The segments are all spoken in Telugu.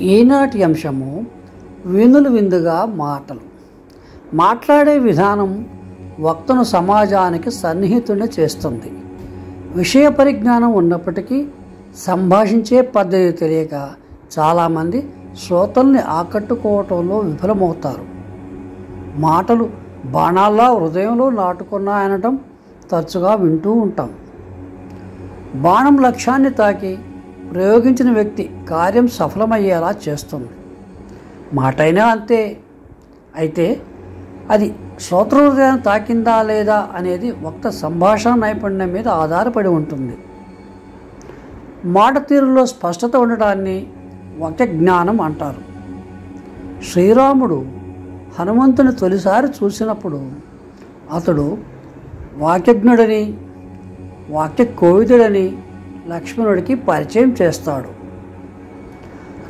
ఈనాటి అంశము వినులు విందుగా మాటలు. మాట్లాడే విధానం వక్తను సమాజానికి సన్నిహితుడిని చేస్తుంది. విషయ పరిజ్ఞానం ఉన్నప్పటికీ సంభాషించే పద్ధతి తెలియక చాలామంది శ్రోతల్ని ఆకట్టుకోవటంలో విఫలమవుతారు. మాటలు బాణాల్లా హృదయంలో నాటుకున్నాయనటం తరచుగా వింటూ ఉంటాం. బాణం లక్ష్యాన్ని తాకి ప్రయోగించిన వ్యక్తి కార్యం సఫలమయ్యేలా చేస్తుంది. మాటైనా అంతే. అయితే అది శ్రోతృ హృదయాన్ని తాకిందా లేదా అనేది వక్త సంభాషణ నైపుణ్యం మీద ఆధారపడి ఉంటుంది. మాట తీరులో స్పష్టత ఉండటాన్ని వాక్య జ్ఞానం అంటారు. శ్రీరాముడు హనుమంతుని తొలిసారి చూసినప్పుడు అతడు వాక్యజ్ఞుడని, వాక్య కోవిదుడని లక్ష్మణుడికి పరిచయం చేస్తాడు.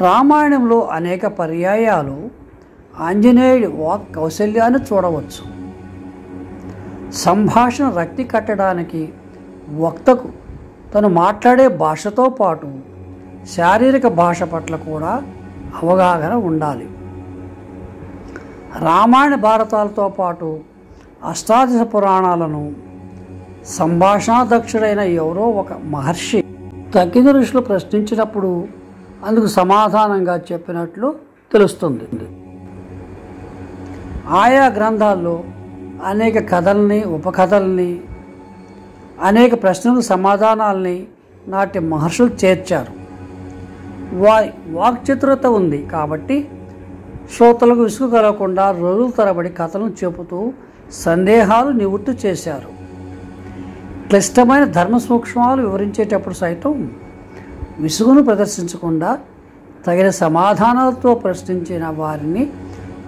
రామాయణంలో అనేక పర్యాయాలు ఆంజనేయుడి వాక్ కౌశల్యాన్ని చూడవచ్చు. సంభాషణ రక్తి కట్టడానికి వక్తకు తను మాట్లాడే భాషతో పాటు శారీరక భాష పట్ల కూడా అవగాహన ఉండాలి. రామాయణ భారతాలతో పాటు అష్టాదశ పురాణాలను సంభాషణాదక్షుడైన ఎవరో ఒక మహర్షి తగ్గిన ఋషులు ప్రశ్నించినప్పుడు అందుకు సమాధానంగా చెప్పినట్లు తెలుస్తుంది. ఆయా గ్రంథాల్లో అనేక కథల్ని, ఉపకథల్ని, అనేక ప్రశ్నలకు సమాధానాల్ని నాటి మహర్షులు చేర్చారు. వారి వాక్చతురత ఉంది కాబట్టి శ్రోతలకు విసుగు కలగకుండా రోజుల తరబడి కథలను చెబుతూ సందేహాలు నివృత్తి చేశారు. క్లిష్టమైన ధర్మ సూక్ష్మాలు వివరించేటప్పుడు సైతం విసుగును ప్రదర్శించకుండా తగిన సమాధానాలతో ప్రశ్నించిన వారిని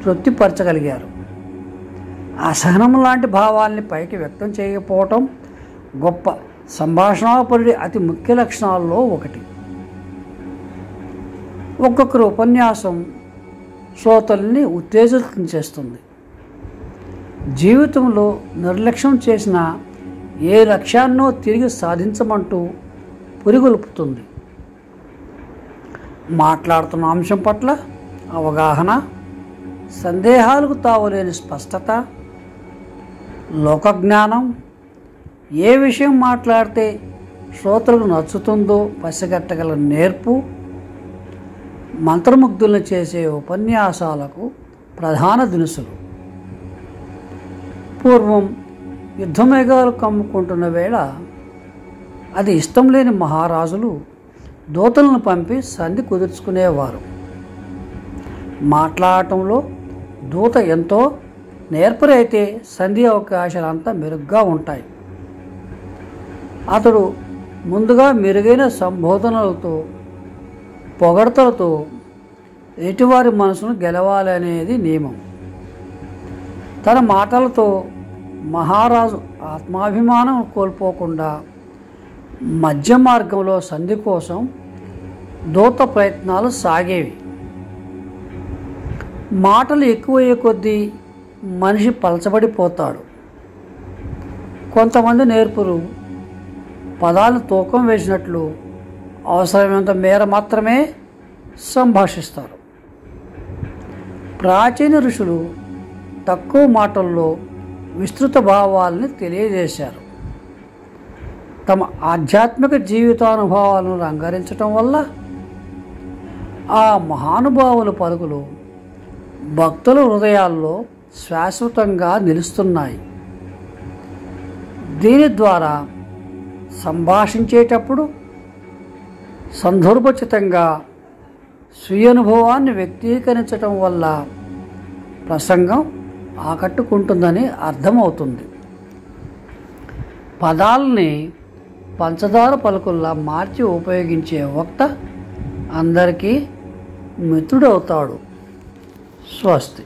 తృప్తిపరచగలిగారు. అసహనం లాంటి భావాల్ని పైకి వ్యక్తం చేయకపోవటం గొప్ప సంభాషణాపరుడి అతి ముఖ్య లక్షణాల్లో ఒకటి. ఒక్కొక్కరి ఉపన్యాసం శ్రోతల్ని ఉత్తేజితం చేస్తుంది. జీవితంలో నిర్లక్ష్యం చేసిన ఏ లక్ష్యాన్నో తిరిగి సాధించమంటూ పురిగొల్పుతుంది. మాట్లాడుతున్న అంశం పట్ల అవగాహన, సందేహాలకు తావులేని స్పష్టత, లోకజ్ఞానం, ఏ విషయం మాట్లాడితే శ్రోతలకు నచ్చుతుందో పసిగట్టగల నేర్పు మంత్రముగ్ధులను చేసే ఉపన్యాసాలకు ప్రధాన దినుసులు. పూర్వం యుద్ధమేఘాలు కమ్ముకుంటున్న వేళ అది ఇష్టం లేని మహారాజులు దూతలను పంపి సంధి కుదుర్చుకునేవారు. మాట్లాడటంలో దూత ఎంతో నేర్పరైతే సంధి అవకాశాలు అంతా మెరుగ్గా ఉంటాయి. అతడు ముందుగా మెరుగైన సంబోధనలతో, పొగడ్తలతో ఎటువారి మనసును గెలవాలనేది నియమం. తన మాటలతో మహారాజు ఆత్మాభిమానం కోల్పోకుండా మధ్య మార్గంలో సంధి కోసం దూత ప్రయత్నాలు సాగేవి. మాటలు ఎక్కువయ్యే కొద్దీ మనిషి పలచబడిపోతాడు. కొంతమంది నేర్పులు పదాలను తూకం వేసినట్లు అవసరమైనంత మేర మాత్రమే సంభాషిస్తారు. ప్రాచీన ఋషులు తక్కువ మాటల్లో విస్తృత భావాలని తెలియజేశారు. తమ ఆధ్యాత్మిక జీవితానుభవాలను రంగరించటం వల్ల ఆ మహానుభావుల పలుకులు భక్తుల హృదయాల్లో శాశ్వతంగా నిలుస్తున్నాయి. దీని ద్వారా సంభాషించేటప్పుడు సందర్భోచితంగా స్వీయ అనుభవాన్ని వ్యక్తీకరించటం వల్ల ప్రసంగం ఆకట్టుకుంటుందని అర్థమవుతుంది. పదాలని పంచదార పలుకుల్లా మార్చి ఉపయోగించే వక్త అందరికీ మిత్రుడవుతాడు. స్వస్తి.